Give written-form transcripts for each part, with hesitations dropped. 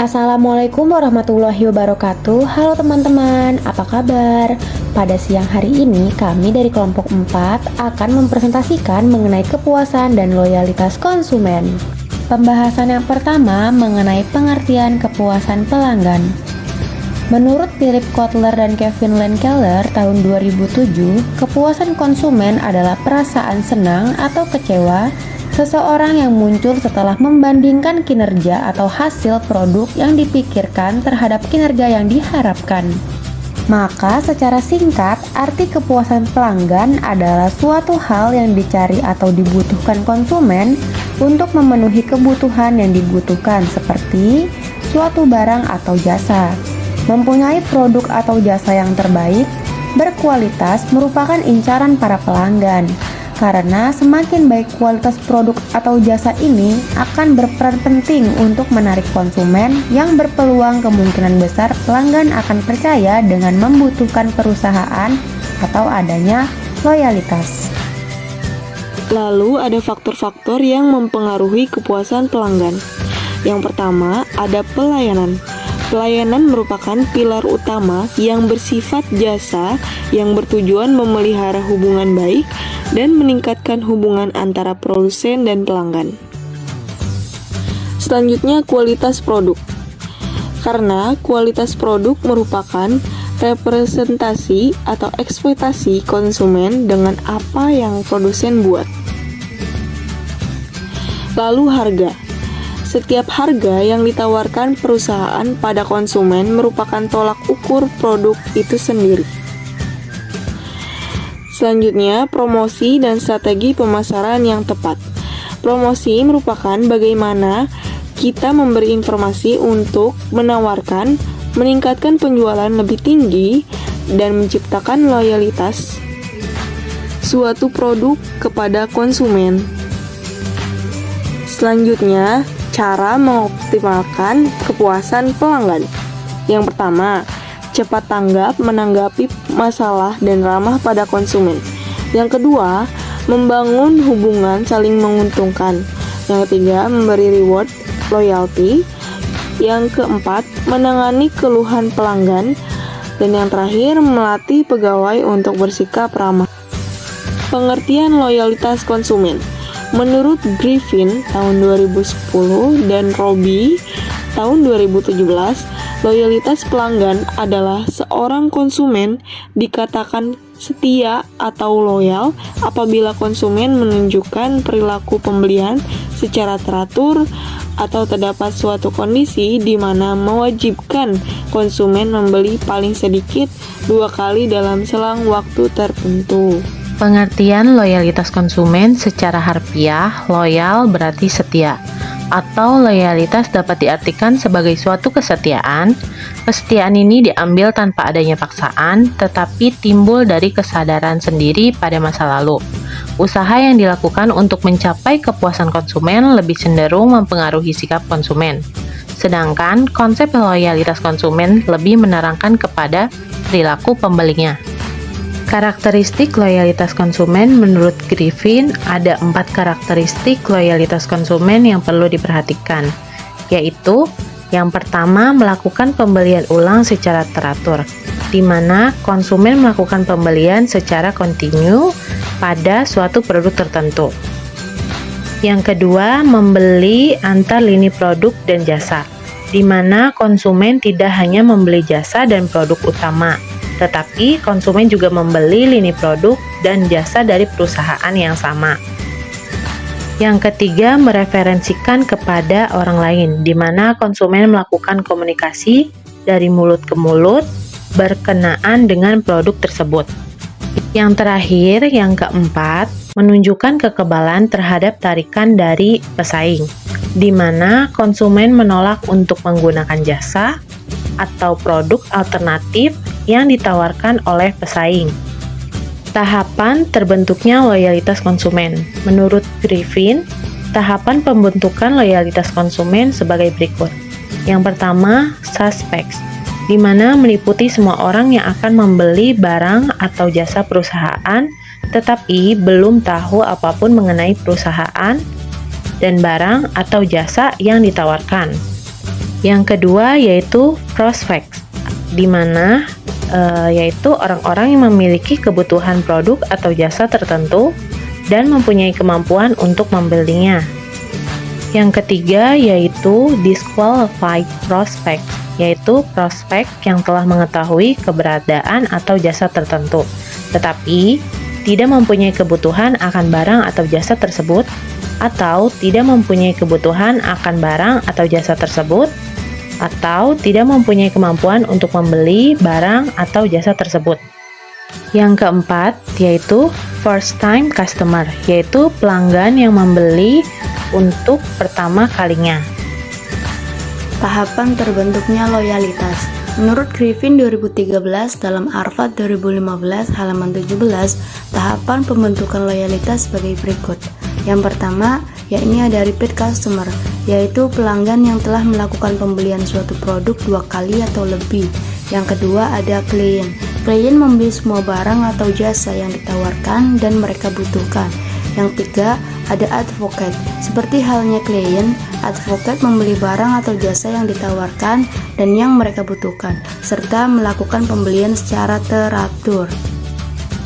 Assalamualaikum warahmatullahi wabarakatuh. Halo teman-teman, apa kabar? Pada siang hari ini kami dari kelompok 4 akan mempresentasikan mengenai kepuasan dan loyalitas konsumen. Pembahasan yang pertama mengenai pengertian kepuasan pelanggan. Menurut Philip Kotler dan Kevin Len-Keller tahun 2007, kepuasan konsumen adalah perasaan senang atau kecewa seseorang yang muncul setelah membandingkan kinerja atau hasil produk yang dipikirkan terhadap kinerja yang diharapkan. Maka secara singkat, arti kepuasan pelanggan adalah suatu hal yang dicari atau dibutuhkan konsumen untuk memenuhi kebutuhan yang dibutuhkan seperti suatu barang atau jasa. Mempunyai produk atau jasa yang terbaik, berkualitas merupakan incaran para pelanggan. Karena semakin baik kualitas produk atau jasa ini akan berperan penting untuk menarik konsumen yang berpeluang kemungkinan besar pelanggan akan percaya dengan membutuhkan perusahaan atau adanya loyalitas. Lalu ada faktor-faktor yang mempengaruhi kepuasan pelanggan. Yang pertama ada pelayanan. Pelayanan merupakan pilar utama yang bersifat jasa yang bertujuan memelihara hubungan baik dan meningkatkan hubungan antara produsen dan pelanggan. Selanjutnya, kualitas produk. Karena kualitas produk merupakan representasi atau ekspektasi konsumen dengan apa yang produsen buat. Lalu harga. Setiap harga yang ditawarkan perusahaan pada konsumen merupakan tolak ukur produk itu sendiri. Selanjutnya, promosi dan strategi pemasaran yang tepat. Promosi merupakan bagaimana kita memberi informasi untuk menawarkan, meningkatkan penjualan lebih tinggi, dan menciptakan loyalitas suatu produk kepada konsumen. Selanjutnya, cara mengoptimalkan kepuasan pelanggan. Yang pertama, cepat tanggap menanggapi masalah dan ramah pada konsumen. Yang kedua, membangun hubungan saling menguntungkan. Yang ketiga, memberi reward loyalty. Yang keempat, menangani keluhan pelanggan. Dan yang terakhir, melatih pegawai untuk bersikap ramah. Pengertian loyalitas konsumen. Menurut Griffin tahun 2010 dan Robbie tahun 2017, loyalitas pelanggan adalah seorang konsumen dikatakan setia atau loyal apabila konsumen menunjukkan perilaku pembelian secara teratur atau terdapat suatu kondisi di mana mewajibkan konsumen membeli paling sedikit 2 kali dalam selang waktu tertentu. Pengertian loyalitas konsumen secara harfiah, loyal berarti setia, atau loyalitas dapat diartikan sebagai suatu kesetiaan. Kesetiaan ini diambil tanpa adanya paksaan, tetapi timbul dari kesadaran sendiri pada masa lalu. Usaha yang dilakukan untuk mencapai kepuasan konsumen lebih cenderung mempengaruhi sikap konsumen. Sedangkan konsep loyalitas konsumen lebih menerangkan kepada perilaku pembelinya. Karakteristik loyalitas konsumen menurut Griffin ada 4 karakteristik loyalitas konsumen yang perlu diperhatikan, yaitu yang pertama melakukan pembelian ulang secara teratur, di mana konsumen melakukan pembelian secara kontinu pada suatu produk tertentu. Yang kedua, membeli antar lini produk dan jasa, di mana konsumen tidak hanya membeli jasa dan produk utama, tetapi konsumen juga membeli lini produk dan jasa dari perusahaan yang sama. Yang ketiga, mereferensikan kepada orang lain, di mana konsumen melakukan komunikasi dari mulut ke mulut berkenaan dengan produk tersebut. Yang terakhir, yang keempat, menunjukkan kekebalan terhadap tarikan dari pesaing, di mana konsumen menolak untuk menggunakan jasa atau produk alternatif yang ditawarkan oleh pesaing. Tahapan terbentuknya loyalitas konsumen. Menurut Griffin, tahapan pembentukan loyalitas konsumen sebagai berikut. Yang pertama, suspects, di mana meliputi semua orang yang akan membeli barang atau jasa perusahaan tetapi belum tahu apapun mengenai perusahaan dan barang atau jasa yang ditawarkan. Yang kedua yaitu prospects, di mana yaitu orang-orang yang memiliki kebutuhan produk atau jasa tertentu dan mempunyai kemampuan untuk membelinya. Yang ketiga yaitu disqualified prospects, yaitu prospek yang telah mengetahui keberadaan atau jasa tertentu, tetapi tidak mempunyai kebutuhan akan barang atau jasa tersebut, atau tidak mempunyai kebutuhan akan barang atau jasa tersebut, atau tidak mempunyai kemampuan untuk membeli barang atau jasa tersebut. Yang keempat yaitu first time customer, yaitu pelanggan yang membeli untuk pertama kalinya. Tahapan terbentuknya loyalitas. Menurut Griffin 2013 dalam Harvard 2015 halaman 17, tahapan pembentukan loyalitas sebagai berikut. Yang pertama, yakni ada repeat customer, yaitu pelanggan yang telah melakukan pembelian suatu produk 2 kali atau lebih. Yang kedua ada klien. Klien membeli semua barang atau jasa yang ditawarkan dan mereka butuhkan. Yang ketiga ada advocate. Seperti halnya klien, advocate membeli barang atau jasa yang ditawarkan dan yang mereka butuhkan, serta melakukan pembelian secara teratur.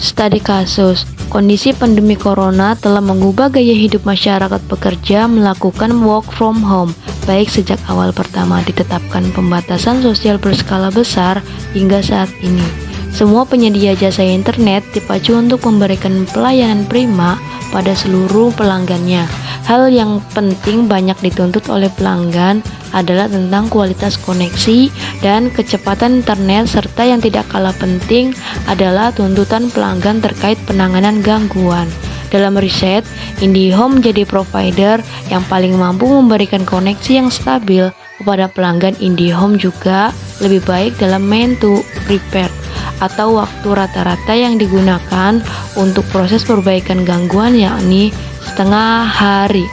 Studi kasus. Kondisi pandemi corona telah mengubah gaya hidup masyarakat pekerja melakukan work from home, baik sejak awal pertama ditetapkan pembatasan sosial berskala besar hingga saat ini. Semua penyedia jasa internet dipacu untuk memberikan pelayanan prima pada seluruh pelanggannya. Hal yang penting banyak dituntut oleh pelanggan adalah tentang kualitas koneksi dan kecepatan internet, serta yang tidak kalah penting adalah tuntutan pelanggan terkait penanganan gangguan. Dalam riset, IndiHome menjadi provider yang paling mampu memberikan koneksi yang stabil kepada pelanggan. IndiHome juga lebih baik dalam man to repair atau waktu rata-rata yang digunakan untuk proses perbaikan gangguan, yakni setengah hari.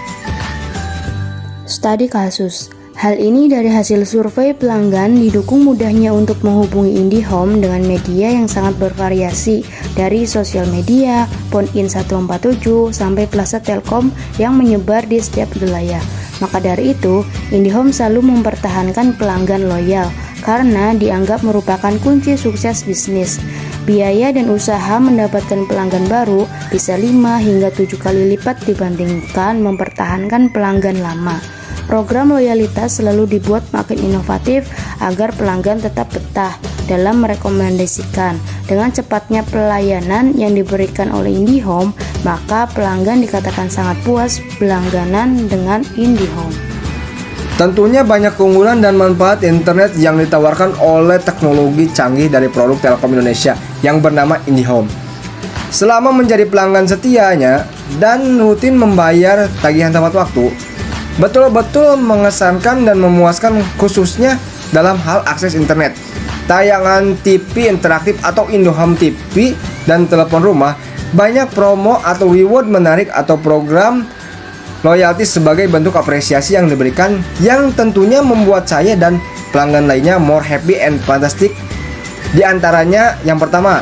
Studi kasus. Hal ini dari hasil survei pelanggan didukung mudahnya untuk menghubungi IndiHome dengan media yang sangat bervariasi, dari sosial media, PhoneIn 147 sampai Plaza Telkom yang menyebar di setiap wilayah. Maka dari itu, IndiHome selalu mempertahankan pelanggan loyal karena dianggap merupakan kunci sukses bisnis. Biaya dan usaha mendapatkan pelanggan baru bisa 5 hingga 7 kali lipat dibandingkan mempertahankan pelanggan lama. Program loyalitas selalu dibuat makin inovatif agar pelanggan tetap betah dalam merekomendasikan. Dengan cepatnya pelayanan yang diberikan oleh IndiHome, maka pelanggan dikatakan sangat puas berlangganan dengan IndiHome. Tentunya banyak keunggulan dan manfaat internet yang ditawarkan oleh teknologi canggih dari produk Telkom Indonesia yang bernama IndiHome. Selama menjadi pelanggan setianya dan rutin membayar tagihan tepat waktu, betul-betul mengesankan dan memuaskan, khususnya dalam hal akses internet, tayangan TV interaktif atau IndiHome TV, dan telepon rumah. Banyak promo atau reward menarik atau program loyalty sebagai bentuk apresiasi yang diberikan, yang tentunya membuat saya dan pelanggan lainnya more happy and fantastic. Di antaranya, yang pertama,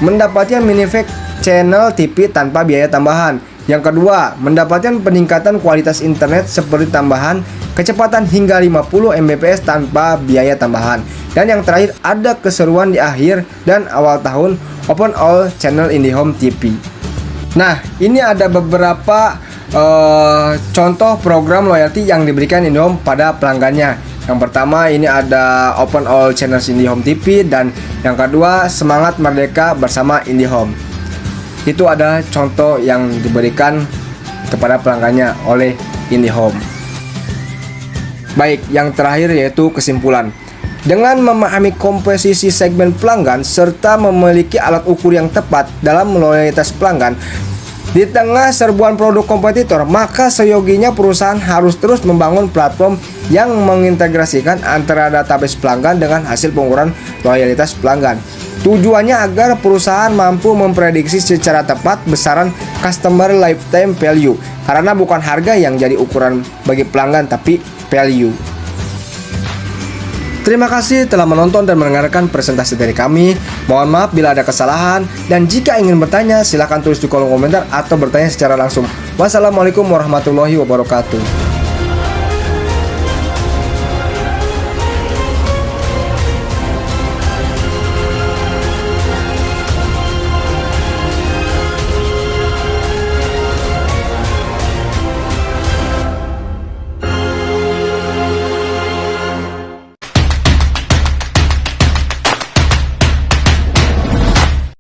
mendapatkan minifax channel TV tanpa biaya tambahan. Yang kedua, mendapatkan peningkatan kualitas internet seperti tambahan kecepatan hingga 50 Mbps tanpa biaya tambahan. Dan yang terakhir, ada keseruan di akhir dan awal tahun, open all channel IndiHome TV. Nah, ini ada beberapa contoh program loyalty yang diberikan IndiHome pada pelanggannya. Yang pertama, ini ada open all channels IndiHome TV, dan yang kedua, semangat merdeka bersama IndiHome. Itu ada contoh yang diberikan kepada pelanggannya oleh IndiHome. Baik, yang terakhir yaitu kesimpulan. Dengan memahami komposisi segmen pelanggan serta memiliki alat ukur yang tepat dalam loyalitas pelanggan di tengah serbuan produk kompetitor, maka seyoginya perusahaan harus terus membangun platform yang mengintegrasikan antara database pelanggan dengan hasil pengukuran loyalitas pelanggan. Tujuannya agar perusahaan mampu memprediksi secara tepat besaran customer lifetime value, karena bukan harga yang jadi ukuran bagi pelanggan, tapi value. Terima kasih telah menonton dan mendengarkan presentasi dari kami. Mohon maaf bila ada kesalahan, dan jika ingin bertanya silahkan tulis di kolom komentar atau bertanya secara langsung. Wassalamualaikum warahmatullahi wabarakatuh.